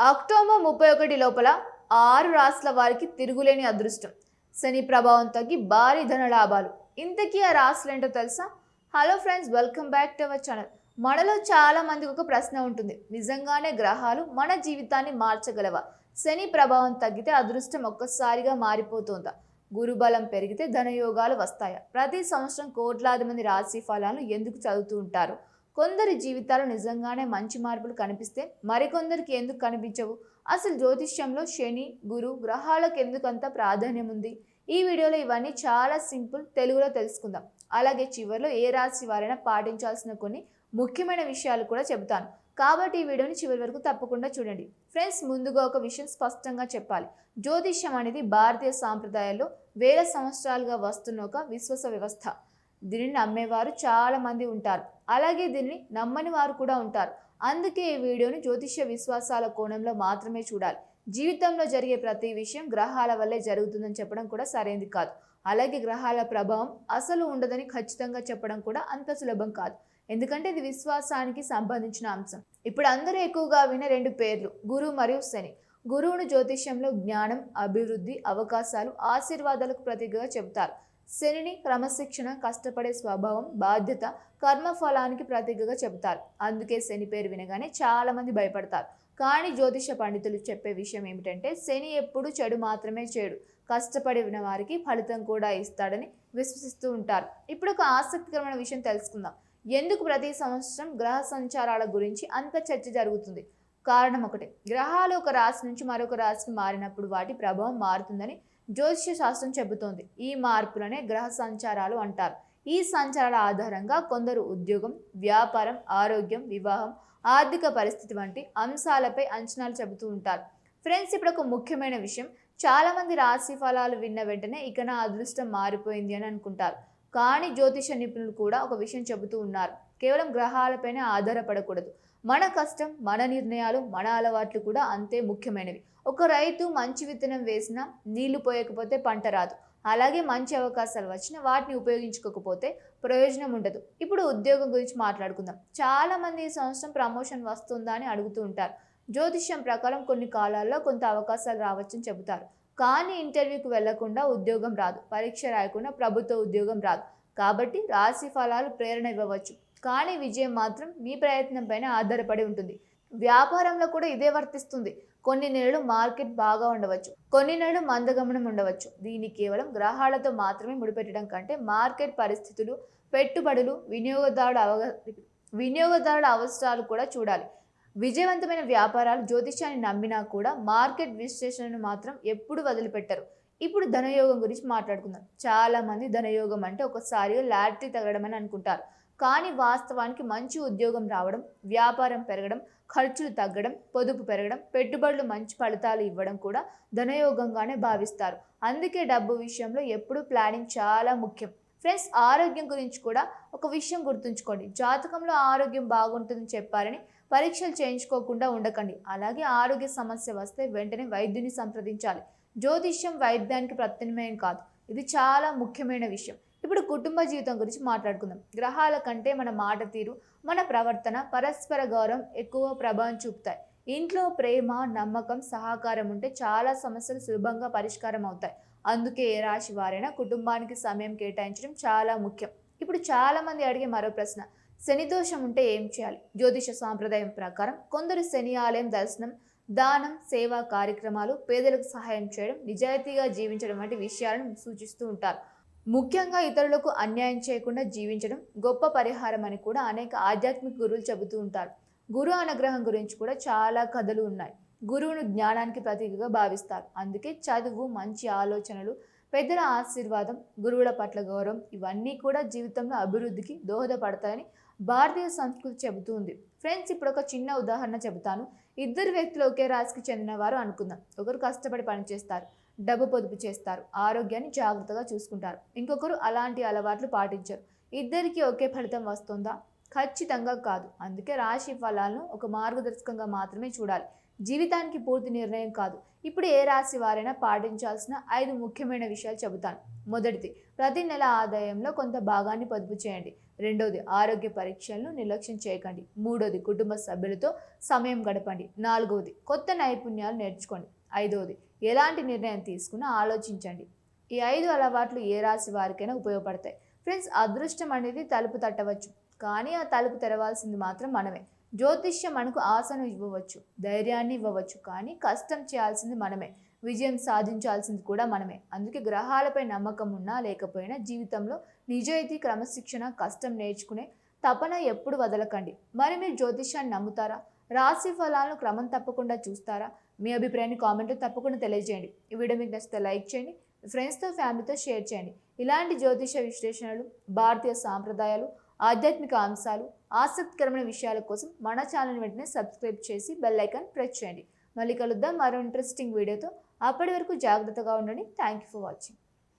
October 31 లోపల 6 రాష్ట్రాల వారికి తిరుగులేని అదృష్టం. శని ప్రభావం తగ్గి భారీ ధన లాభాలు. ఇంతకీ ఆ రాశులు ఏంటో తెలుసా? Hello friends, welcome back to our channel. మనలో చాలా మందికి ఒక ప్రశ్న ఉంటుంది. నిజంగానే గ్రహాలు మన జీవితాన్ని మార్చగలవా? శని ప్రభావం తగ్గితే అదృష్టం ఒక్కసారిగా మారిపోతుందా? గురుబలం పెరిగితే ధనయోగాలు వస్తాయా? ప్రతి సంవత్సరం కోట్లాది మంది రాశి ఫలాలను ఎందుకు చదువుతూ ఉంటారు? కొందరి జీవితాలు నిజంగానే మంచి మార్పులు కనిపిస్తే మరికొందరికి ఎందుకు కనిపించవు? అసలు జ్యోతిష్యంలో శని, గురు గ్రహాలకు ఎందుకు అంత ప్రాధాన్యం ఉంది? ఈ వీడియోలో ఇవన్నీ చాలా సింపుల్ తెలుగులో తెలుసుకుందాం. అలాగే చివరిలో ఏ రాశి వారైనా పాటించాల్సిన కొన్ని ముఖ్యమైన విషయాలు కూడా చెబుతాను. కాబట్టి ఈ వీడియోని చివరి వరకు తప్పకుండా చూడండి. ఫ్రెండ్స్, ముందుగా ఒక విషయం స్పష్టంగా చెప్పాలి. జ్యోతిష్యం అనేది భారతీయ సాంప్రదాయాల్లో వేల సంవత్సరాలుగా వస్తున్న ఒక విశ్వాస వ్యవస్థ. దీనిని నమ్మేవారు చాలా మంది ఉంటారు, అలాగే దీన్ని నమ్మని వారు కూడా ఉంటారు. అందుకే ఈ వీడియోని జ్యోతిష్య విశ్వాసాల కోణంలో మాత్రమే చూడాలి. జీవితంలో జరిగే ప్రతి విషయం గ్రహాల వల్లే జరుగుతుందని చెప్పడం కూడా సరైనది కాదు. అలాగే గ్రహాల ప్రభావం అసలు ఉండదని ఖచ్చితంగా చెప్పడం కూడా అంత సులభం కాదు, ఎందుకంటే ఇది విశ్వాసానికి సంబంధించిన అంశం. ఇప్పుడు అందరూ ఎక్కువగా వినే రెండు పేర్లు గురు మరియు శని. గురువును జ్యోతిష్యంలో జ్ఞానం, అభివృద్ధి, అవకాశాలు, ఆశీర్వాదాలకు ప్రతీకగా చెబుతారు. శనిని క్రమశిక్షణ, కష్టపడే స్వభావం, బాధ్యత, కర్మఫలానికి ప్రతీకగా చెబుతారు. అందుకే శని పేరు వినగానే చాలా మంది భయపడతారు. కానీ జ్యోతిష పండితులు చెప్పే విషయం ఏమిటంటే శని ఎప్పుడు చెడు మాత్రమే చేయడు, కష్టపడిన వారికి ఫలితం కూడా ఇస్తాడని విశ్వసిస్తూ ఉంటారు. ఇప్పుడు ఒక ఆసక్తికరమైన విషయం తెలుసుకుందాం. ఎందుకు ప్రతి సంవత్సరం గ్రహ సంచారాల గురించి అంత చర్చ జరుగుతుంది? కారణం ఒకటే, గ్రహాలు ఒక రాశి నుంచి మరొక రాశికి మారినప్పుడు వాటి ప్రభావం మారుతుందని జ్యోతిష శాస్త్రం చెబుతోంది. ఈ మార్పులనే గ్రహ సంచారాలు అంటారు. ఈ సంచారాల ఆధారంగా కొందరు ఉద్యోగం, వ్యాపారం, ఆరోగ్యం, వివాహం, ఆర్థిక పరిస్థితి వంటి అంశాలపై అంచనాలు చెబుతూ ఉంటారు. ఫ్రెండ్స్, ఇప్పుడు ఒక ముఖ్యమైన విషయం. చాలా మంది రాశి ఫలాలు విన్న వెంటనే ఇక నా అదృష్టం మారిపోయింది అని అనుకుంటారు. కానీ జ్యోతిష నిపుణులు కూడా ఒక విషయం చెబుతూ ఉన్నారు. కేవలం గ్రహాలపైనే ఆధారపడకూడదు. మన కష్టం, మన నిర్ణయాలు, మన అలవాట్లు కూడా అంతే ముఖ్యమైనవి. ఒక రైతు మంచి విత్తనం వేసినా నీళ్లు పోయకపోతే పంట రాదు. అలాగే మంచి అవకాశాలు వచ్చినా వాటిని ఉపయోగించుకోకపోతే ప్రయోజనం ఉండదు. ఇప్పుడు ఉద్యోగం గురించి మాట్లాడుకుందాం. చాలా మంది ఈ సంవత్సరం ప్రమోషన్ వస్తుందా అని అడుగుతూ ఉంటారు. జ్యోతిష్యం ప్రకారం కొన్ని కాలాల్లో కొంత అవకాశాలు రావచ్చని చెబుతారు. కానీ ఇంటర్వ్యూకి వెళ్లకుండా ఉద్యోగం రాదు, పరీక్ష రాయకుండా ప్రభుత్వ ఉద్యోగం రాదు. కాబట్టి రాశి ఫలాలు ప్రేరణ ఇవ్వవచ్చు, కానీ విజయం మాత్రం మీ ప్రయత్నం పైన ఆధారపడి ఉంటుంది. వ్యాపారంలో కూడా ఇదే వర్తిస్తుంది. కొన్ని నెలలు మార్కెట్ బాగా ఉండవచ్చు, కొన్ని నెలలు మందగమనం ఉండవచ్చు. దీన్ని కేవలం గ్రహాలతో మాత్రమే ముడిపెట్టడం కంటే మార్కెట్ పరిస్థితులు, పెట్టుబడులు, వినియోగదారుల అవసరాలు కూడా చూడాలి. విజయవంతమైన వ్యాపారాలు జ్యోతిష్యాన్ని నమ్మినా కూడా మార్కెట్ విశ్లేషణను మాత్రం ఎప్పుడు వదిలిపెట్టరు. ఇప్పుడు ధనయోగం గురించి మాట్లాడుకుందాం. చాలా మంది ధనయోగం అంటే ఒకసారిగా లాటరీ తగలడం అని అనుకుంటారు. కానీ వాస్తవానికి మంచి ఉద్యోగం రావడం, వ్యాపారం పెరగడం, ఖర్చులు తగ్గడం, పొదుపు పెరగడం, పెట్టుబడులు మంచి ఫలితాలు ఇవ్వడం కూడా ధనయోగంగానే భావిస్తారు. అందుకే డబ్బు విషయంలో ఎప్పుడూ ప్లానింగ్ చాలా ముఖ్యం. ఫ్రెండ్స్, ఆరోగ్యం గురించి కూడా ఒక విషయం గుర్తుంచుకోండి. జాతకంలో ఆరోగ్యం బాగుంటుందని చెప్పారని పరీక్షలు చేయించుకోకుండా ఉండకండి. అలాగే ఆరోగ్య సమస్య వస్తే వెంటనే వైద్యుని సంప్రదించాలి. జ్యోతిష్యం వైద్యానికి ప్రత్యామ్నాయం కాదు. ఇది చాలా ముఖ్యమైన విషయం. ఇప్పుడు కుటుంబ జీవితం గురించి మాట్లాడుకుందాం. గ్రహాల కంటే మన మాట తీరు, మన ప్రవర్తన, పరస్పర గౌరవం ఎక్కువ ప్రభావం చూపుతాయి. ఇంట్లో ప్రేమ, నమ్మకం, సహకారం ఉంటే చాలా సమస్యలు సులభంగా పరిష్కారం అవుతాయి. అందుకే ఏ రాశి వారైనా కుటుంబానికి సమయం కేటాయించడం చాలా ముఖ్యం. ఇప్పుడు చాలా మంది అడిగే మరో ప్రశ్న, శని దోషం ఉంటే ఏం చేయాలి? జ్యోతిష సాంప్రదాయం ప్రకారం కొందరు శని ఆలయం దర్శనం, దానం, సేవా కార్యక్రమాలు, పేదలకు సహాయం చేయడం, నిజాయితీగా జీవించడం వంటి విషయాలను సూచిస్తూ ఉంటారు. ముఖ్యంగా ఇతరులకు అన్యాయం చేయకుండా జీవించడం గొప్ప పరిహారం అని కూడా అనేక ఆధ్యాత్మిక గురువులు చెబుతూ ఉంటారు. గురు అనుగ్రహం గురించి కూడా చాలా కథలు ఉన్నాయి. గురువును జ్ఞానానికి ప్రతీకగా భావిస్తారు. అందుకే చదువు, మంచి ఆలోచనలు, పెద్దల ఆశీర్వాదం, గురువుల పట్ల గౌరవం ఇవన్నీ కూడా జీవితంలో అభివృద్ధికి దోహదపడతాయని భారతీయ సంస్కృతి చెబుతుంది. ఫ్రెండ్స్, ఇప్పుడు ఒక చిన్న ఉదాహరణ చెబుతాను. ఇద్దరు వ్యక్తులు ఒకే రాశికి చెందిన వారు అనుకుందాం. ఒకరు కష్టపడి పనిచేస్తారు, డబ్బు పొదుపు చేస్తారు, ఆరోగ్యాన్ని జాగ్రత్తగా చూసుకుంటారు. ఇంకొకరు అలాంటి అలవాట్లు పాటించరు. ఇద్దరికి ఒకే ఫలితం వస్తుందా? ఖచ్చితంగా కాదు. అందుకే రాశి ఫలాలను ఒక మార్గదర్శకంగా మాత్రమే చూడాలి, జీవితానికి పూర్తి నిర్ణయం కాదు. ఇప్పుడు ఏ రాశి వారైనా పాటించాల్సిన 5 ముఖ్యమైన విషయాలు చెబుతాను. మొదటిది, ప్రతి నెల ఆదాయంలో కొంత భాగాన్ని పొదుపు చేయండి. రెండోది ఆరోగ్య పరీక్షలను నిర్లక్ష్యం చేయకండి. మూడోది కుటుంబ సభ్యులతో సమయం గడపండి. నాలుగవది కొత్త నైపుణ్యాలు నేర్చుకోండి. ఐదవది ఎలాంటి నిర్ణయం తీసుకున్నా ఆలోచించండి. ఈ 5 అలవాట్లు ఏ రాశి వారికైనా ఉపయోగపడతాయి. ఫ్రెండ్స్, అదృష్టం అనేది తలుపు తట్టవచ్చు, కానీ ఆ తలుపు తెరవాల్సింది మాత్రం మనమే. జ్యోతిష్యం మనకు ఆశను ఇవ్వవచ్చు, ధైర్యాన్ని ఇవ్వవచ్చు, కానీ కష్టం చేయాల్సింది మనమే. విజయం సాధించాల్సింది కూడా మనమే. అందుకే గ్రహాలపై నమ్మకం ఉన్నా లేకపోయినా జీవితంలో నిజాయితీ, క్రమశిక్షణ, కష్టం నేర్చుకునే తపన ఎప్పుడు వదలకండి. మరి మీరు జ్యోతిష్యాన్ని నమ్ముతారా? రాశి ఫలాలను క్రమం తప్పకుండా చూస్తారా? మీ అభిప్రాయాన్ని కామెంట్లో తప్పకుండా తెలియజేయండి. ఈ వీడియో మీకు నచ్చితే లైక్ చేయండి, ఫ్రెండ్స్తో ఫ్యామిలీతో షేర్ చేయండి. ఇలాంటి జ్యోతిష విశ్లేషణలు, భారతీయ సాంప్రదాయాలు, ఆధ్యాత్మిక అంశాలు, ఆసక్తికరమైన విషయాల కోసం మన ఛానల్ వెంటనే సబ్స్క్రైబ్ చేసి బెల్ ఐకాన్ ప్రెస్ చేయండి. మళ్ళీ కలుద్దాం మరో ఇంట్రెస్టింగ్ వీడియోతో. అప్పటి వరకు జాగ్రత్తగా ఉండండి. Thank you for watching.